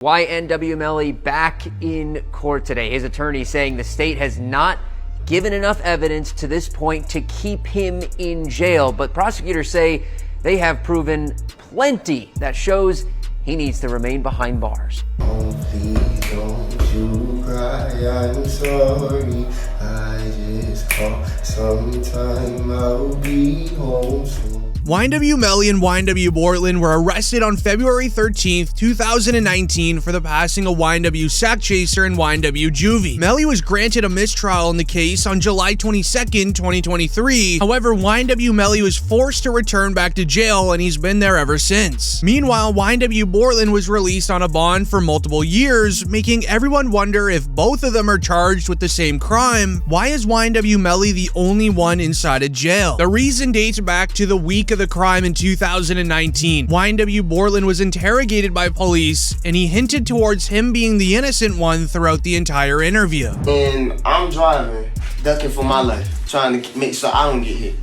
YNW Melly back in court today. His attorney saying the state has not given enough evidence to this point to keep him in jail, but prosecutors say they have proven plenty that shows he needs to remain behind bars. Oh, please don't you cry, I'm sorry, I just hope sometime I'll be home soon. YNW Melly and YNW Portland were arrested on February 13th, 2019 for the passing of YNW Sack Chaser and YNW Juvie. Melly was granted a mistrial in the case on July 22nd, 2023. However, YNW Melly was forced to return back to jail and he's been there ever since. Meanwhile, YNW Portland was released on a bond for multiple years, making everyone wonder if both of them are charged with the same crime. Why is YNW Melly the only one inside of jail? The reason dates back to the week of the crime in 2019. YNW Portland was interrogated by police and he hinted towards him being the innocent one throughout the entire interview. And I'm driving, ducking for my life, trying to make sure I don't get hit.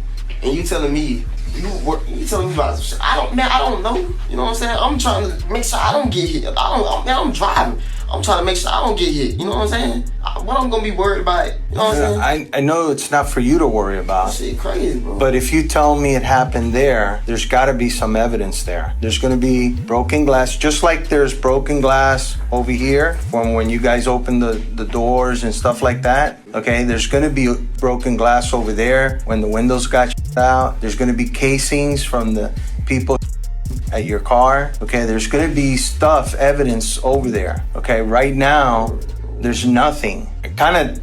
And you telling me, you telling me about shit. I don't know. You know what I'm saying? I'm trying to make sure I don't get hit. I'm driving. I'm trying to make sure I don't get hit. You know what I'm saying? What I'm gonna be worried about? You know what I'm saying? I know it's not for you to worry about. Shit crazy, bro. But if you tell me it happened there's gotta be some evidence there. There's gonna be broken glass, just like there's broken glass over here from when you guys open the doors and stuff like that. Okay, there's gonna be broken glass over there when the windows got out. There's gonna be casings from the people at your car. Okay, there's gonna be evidence over there. Okay, right now, there's nothing. I kind of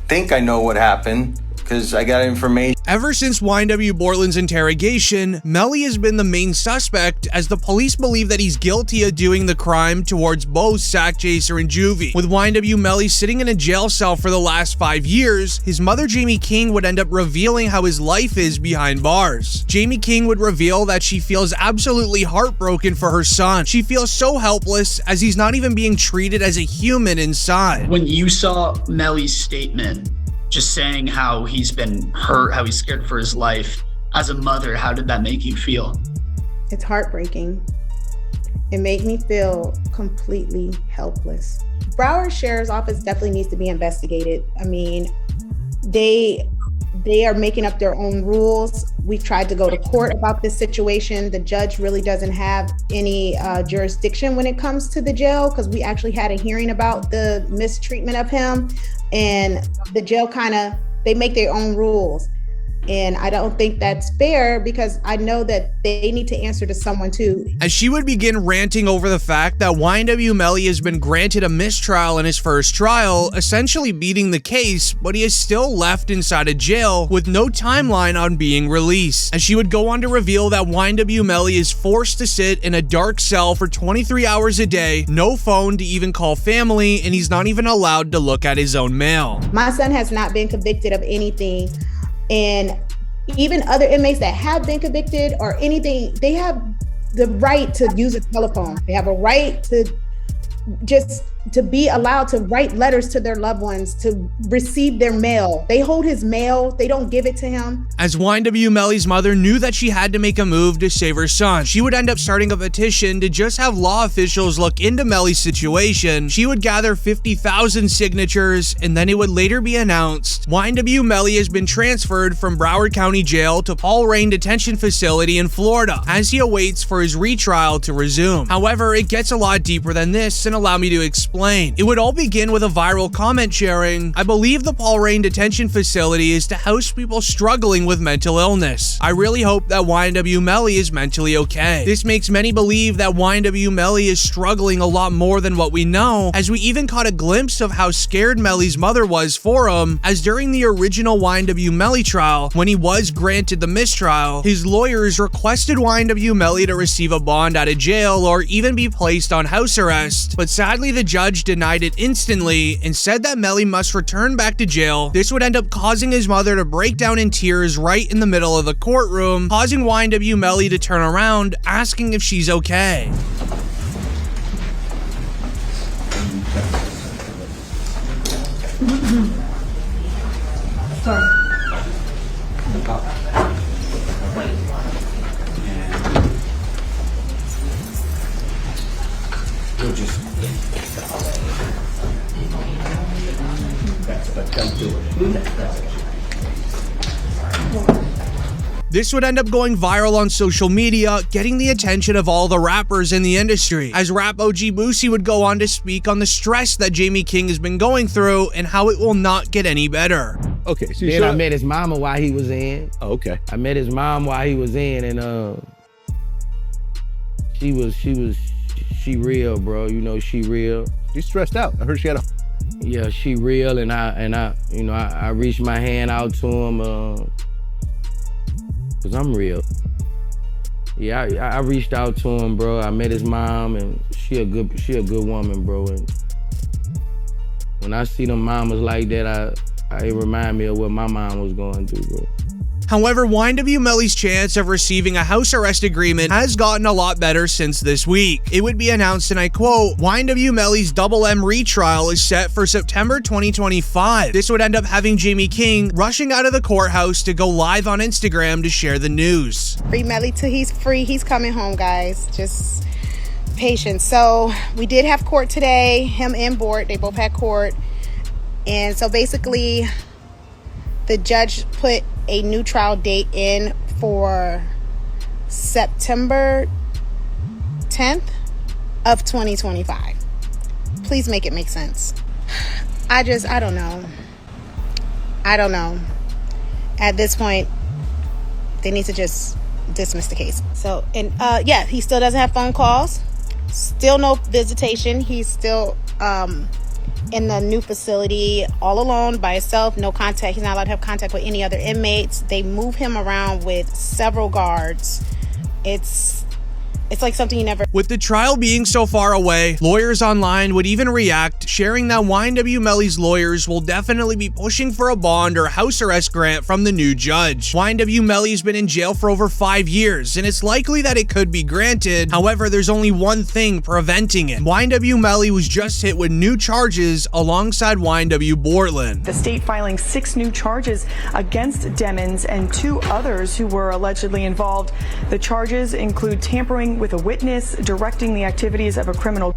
think I know what happened because I got information. Ever since YNW Portland's interrogation, Melly has been the main suspect as the police believe that he's guilty of doing the crime towards both Sack Chaser and Juvie. With YNW Melly sitting in a jail cell for the last 5 years, his mother Jamie King would end up revealing how his life is behind bars. Jamie King would reveal that she feels absolutely heartbroken for her son. She feels so helpless as he's not even being treated as a human inside. When you saw Melly's statement, just saying how he's been hurt, how he's scared for his life, as a mother, how did that make you feel? It's heartbreaking. It made me feel completely helpless. Broward Sheriff's Office definitely needs to be investigated. I mean, they are making up their own rules. We've tried to go to court about this situation. The judge really doesn't have any jurisdiction when it comes to the jail because we actually had a hearing about the mistreatment of him. And the jail they make their own rules. And I don't think that's fair because I know that they need to answer to someone too. As she would begin ranting over the fact that YNW Melly has been granted a mistrial in his first trial, essentially beating the case, but he is still left inside a jail with no timeline on being released. As she would go on to reveal that YNW Melly is forced to sit in a dark cell for 23 hours a day, no phone to even call family, and he's not even allowed to look at his own mail. My son has not been convicted of anything. And even other inmates that have been convicted or anything, they have the right to use a telephone. They have a right to just to be allowed to write letters to their loved ones, to receive their mail. They hold his mail, they don't give it to him. As YNW Melly's mother knew that she had to make a move to save her son, she would end up starting a petition to just have law officials look into Melly's situation. She would gather 50,000 signatures, and then it would later be announced YNW Melly has been transferred from Broward County Jail to Paul Rain Detention Facility in Florida as he awaits for his retrial to resume. However, it gets a lot deeper than this, and allow me to explain. It would all begin with a viral comment sharing, "I believe the Paul Rain Detention Facility is to house people struggling with mental illness. I really hope that YNW Melly is mentally okay." This makes many believe that YNW Melly is struggling a lot more than what we know, as we even caught a glimpse of how scared Melly's mother was for him, as during the original YNW Melly trial, when he was granted the mistrial, his lawyers requested YNW Melly to receive a bond out of jail or even be placed on house arrest, but sadly the judge denied it instantly and said that Melly must return back to jail. This would end up causing his mother to break down in tears right in the middle of the courtroom, causing YNW Melly to turn around, asking if she's okay. Sorry. You'll just This would end up going viral on social media, getting the attention of all the rappers in the industry, as rap OG Boosie would go on to speak on the stress that Jamie King has been going through and how it will not get any better. Okay, so then I met his mama while he was in. Oh, okay. I met his mom while he was in, and she real, bro. You know, she real. She's stressed out. I heard she had a... Yeah, she real, and I reached my hand out to him, cause I'm real. Yeah, I reached out to him, bro. I met his mom, and she a good woman, bro. And when I see them mamas like that, it remind me of what my mom was going through, bro. However, YNW Melly's chance of receiving a house arrest agreement has gotten a lot better since this week. It would be announced, and I quote, YNW Melly's Double M retrial is set for September 2025. This would end up having Jamie King rushing out of the courthouse to go live on Instagram to share the news. Free Melly till he's free. He's coming home, guys. Just patience. So we did have court today. Him and Bort, they both had court. And so basically, the judge put a new trial date in for September 10th of 2025. Please make it make sense. I don't know. At this point, they need to just dismiss the case. So, and yeah, he still doesn't have phone calls. Still no visitation. He's still in the new facility all alone by himself, no contact. He's not allowed to have contact with any other inmates. They move him around with several guards. It's like something you never... With the trial being so far away, lawyers online would even react, sharing that YNW Melly's lawyers will definitely be pushing for a bond or house arrest grant from the new judge. YNW Melly's been in jail for over 5 years, and it's likely that it could be granted. However, there's only one thing preventing it. YNW Melly was just hit with new charges alongside YNW Bortland. The state filing 6 new charges against Demmons and 2 others who were allegedly involved. The charges include tampering with a witness, directing the activities of a criminal,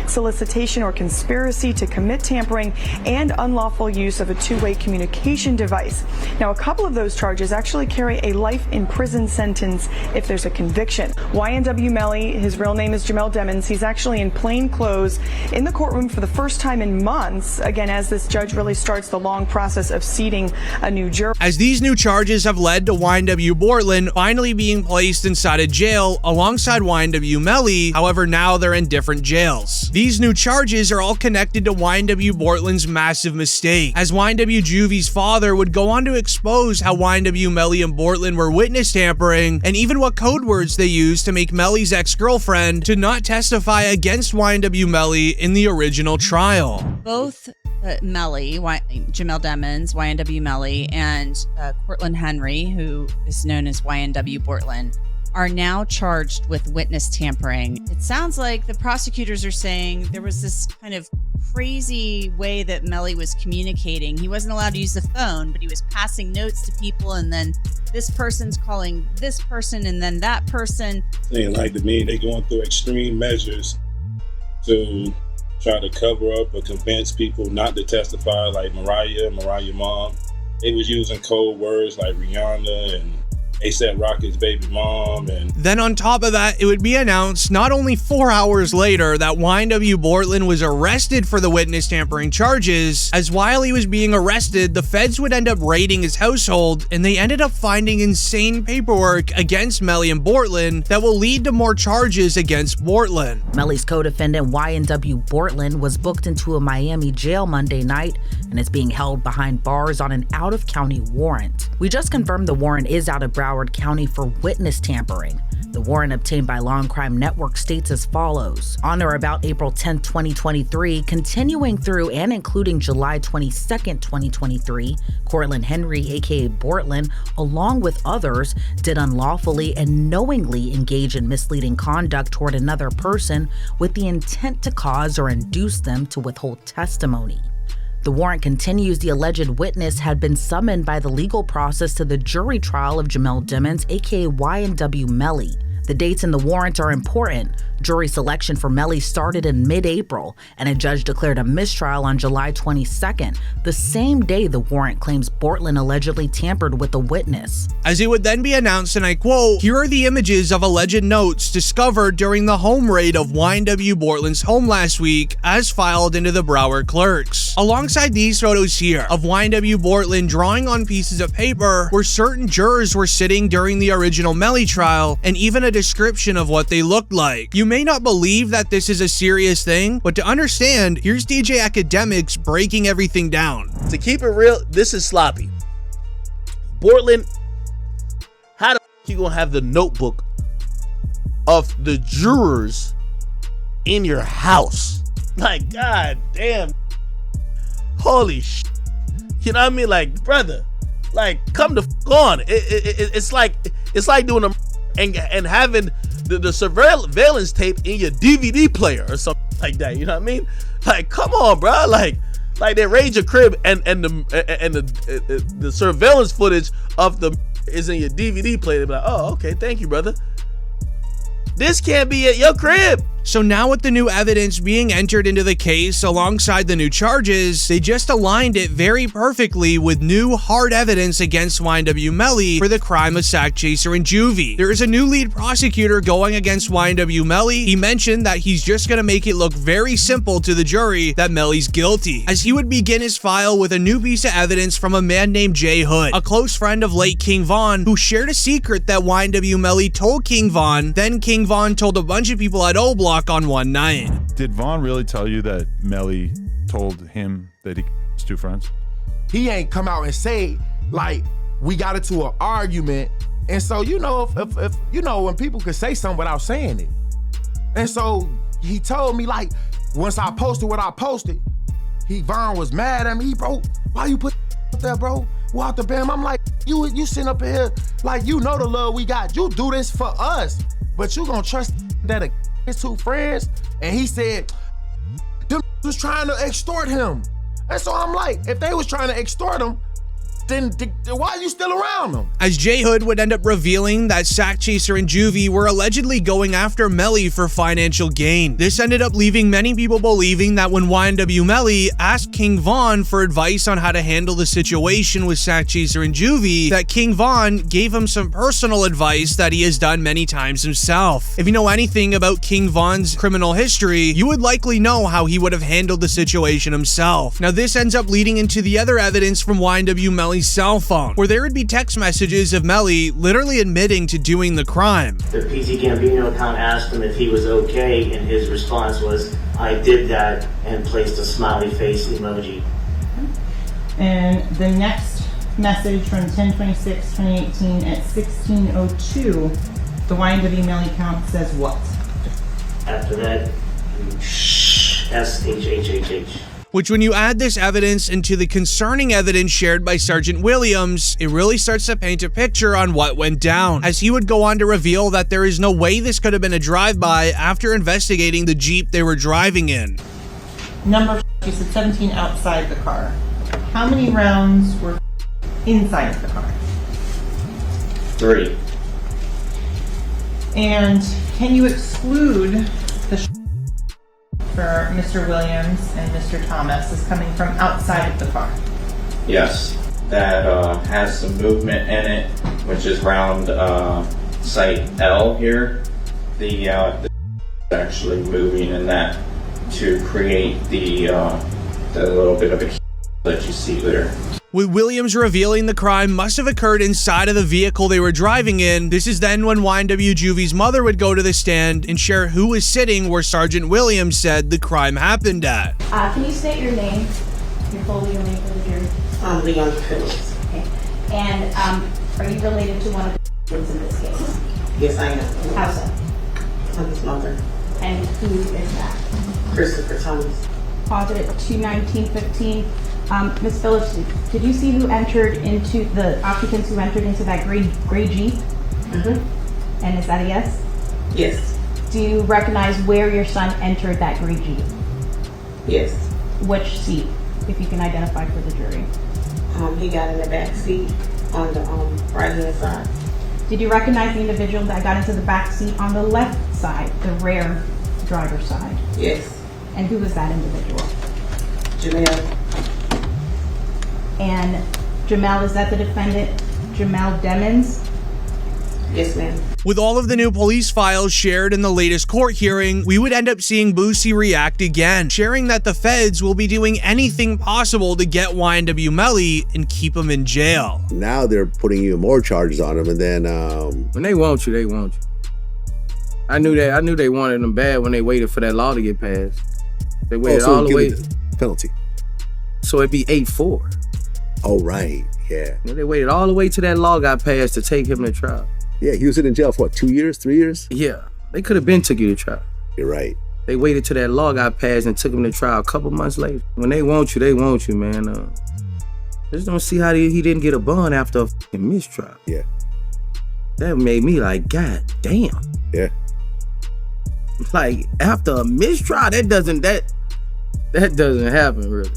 solicitation or conspiracy to commit tampering, and unlawful use of a two-way communication device. Now, a couple of those charges actually carry a life in prison sentence if there's a conviction. YNW Melly, his real name is Jamel Demmons. He's actually in plain clothes in the courtroom for the first time in months, again, as this judge really starts the long process of seating a new juror. As these new charges have led to YNW Bortland finally being placed inside a jail alongside YNW Melly, however, now they're in different jails. These new charges are all connected to YNW Bortland's massive mistake, as YNW Juvie's father would go on to expose how YNW Melly and Bortland were witness tampering, and even what code words they used to make Melly's ex-girlfriend to not testify against YNW Melly in the original trial. Both Melly, Jamel Demmons, YNW Melly, and Cortland Henry, who is known as YNW Bortland, are now charged with witness tampering. It sounds like the prosecutors are saying there was this kind of crazy way that Melly was communicating. He wasn't allowed to use the phone, but he was passing notes to people, and then this person's calling this person and then that person. Saying like to me, they going through extreme measures to try to cover up or convince people not to testify, like Mariah mom. They was using code words like Rihanna and A$AP Rocky's baby mom. And then on top of that, it would be announced not only 4 hours later that YNW Bortland was arrested for the witness tampering charges, as while he was being arrested, the feds would end up raiding his household, and they ended up finding insane paperwork against Melly and Bortland that will lead to more charges against Bortland. Melly's co-defendant YNW Bortland was booked into a Miami jail Monday night and is being held behind bars on an out-of-county warrant. We just confirmed the warrant is out of Broward County for witness tampering. The warrant obtained by Law and Crime Network states as follows. On or about April 10, 2023, continuing through and including July 22, 2023, Cortland Henry, aka Bortland, along with others, did unlawfully and knowingly engage in misleading conduct toward another person with the intent to cause or induce them to withhold testimony. The warrant continues the alleged witness had been summoned by the legal process to the jury trial of Jamel Demmons, aka YNW Melly. The dates in the warrant are important. Jury selection for Melly started in mid-April, and a judge declared a mistrial on July 22nd, the same day the warrant claims Bortlen allegedly tampered with a witness. As it would then be announced, and I quote, "Here are the images of alleged notes discovered during the home raid of YNW Bortlen's home last week, as filed into the Broward clerks." Alongside these photos here of YNW Bortlen drawing on pieces of paper where certain jurors were sitting during the original Melly trial, and even a description of what they looked like. You may not believe that this is a serious thing, but to understand, here's DJ Academics breaking everything down. To keep it real, this is sloppy. Bortlen, how the f you gonna have the notebook of the jurors in your house? Like, god damn. Holy sh**. You know what I mean? Like, brother, like, come the f on. It's like doing a and having the surveillance tape in your DVD player or something like that. You know what I mean? Like, come on, bro. Like they raid your crib and the surveillance footage of the is in your DVD player. They're like, oh, okay, thank you, brother. This can't be at your crib. So now with the new evidence being entered into the case alongside the new charges, they just aligned it very perfectly with new hard evidence against YNW Melly for the crime of sack chaser and juvie. There is a new lead prosecutor going against YNW Melly. He mentioned that he's just going to make it look very simple to the jury that Melly's guilty, as he would begin his file with a new piece of evidence from a man named Jay Hood, a close friend of late King Von, who shared a secret that YNW Melly told King Von. Then King Von told a bunch of people at O Block on one night. Did Vaughn really tell you that Melly told him that he was two friends? He ain't come out and say, like, we got into an argument. And so, you know, if you know, when people could say something without saying it. And so he told me, like, once I posted what I posted, Vaughn was mad at me. Bro, why you put up there, bro? What the bam? I'm like, you sitting up here, like, you know the love we got. You do this for us, but you gonna trust that his two friends? And he said, them was trying to extort him. And so I'm like, if they was trying to extort him, then why are you still around them? As Jay Hood would end up revealing that Sack Chaser and Juvie were allegedly going after Melly for financial gain. This ended up leaving many people believing that when YNW Melly asked King Von for advice on how to handle the situation with Sack Chaser and Juvie, that King Von gave him some personal advice that he has done many times himself. If you know anything about King Von's criminal history, you would likely know how he would have handled the situation himself. Now this ends up leading into the other evidence from YNW Melly's cell phone, where there would be text messages of Melly literally admitting to doing the crime. The PT Gambino account asked him if he was okay, and his response was, I did that, and placed a smiley face emoji. And the next message from 10/26/2018 at 16:02, the YNW Melly account says what? After that, SHHHH. Which, when you add this evidence into the concerning evidence shared by Sergeant Williams, it really starts to paint a picture on what went down, as he would go on to reveal that there is no way this could have been a drive-by after investigating the Jeep they were driving in. Number, you said 17 outside the car. How many rounds were inside of the car? 3. And can you exclude the for Mr. Williams and Mr. Thomas is coming from outside of the car? Yes, that has some movement in it, which is around site L here. The actually moving in that to create the little bit of a that you see there. With Williams revealing the crime must have occurred inside of the vehicle they were driving in, this is then when YNW Juvie's mother would go to the stand and share who was sitting where Sergeant Williams said the crime happened at. Can you state your name, your full legal name for the jury? I'm Leon Phillips. Okay. And are you related to one of the victims in this case? Yes, I am. How so? I'm his mother. And who is that? Christopher Thomas. Positive 2/19/15. Ms. Phillips, did you see who entered into the occupants who entered into that gray Jeep? Mm-hmm. And is that a yes? Yes. Do you recognize where your son entered that gray Jeep? Yes. Which seat, if you can identify for the jury? He got in the back seat on the right hand side. Did you recognize the individual that got into the back seat on the left side, the rear driver's side? Yes. And who was that individual? Jamel. And Jamel, is that the defendant, Jamel Demons? Yes, ma'am. With all of the new police files shared in the latest court hearing, we would end up seeing Boosie react again, sharing that the feds will be doing anything possible to get YNW Melly and keep him in jail. Now they're putting even more charges on him, and then when they want you, they want you. I knew they wanted him bad when they waited for that law to get passed. They waited all the way. Penalty. So it'd be 8-4. Oh right, yeah. They waited all the way till that law got passed to take him to trial. Yeah, he was in jail for what, 2 years, 3 years? Yeah, they could have been took you to trial. You're right. They waited till that law got passed and took him to trial a couple months later. When they want you, man. Just don't see how he didn't get a bond after a fucking mistrial. Yeah. That made me like, God damn. Yeah. Like after a mistrial, that doesn't happen really.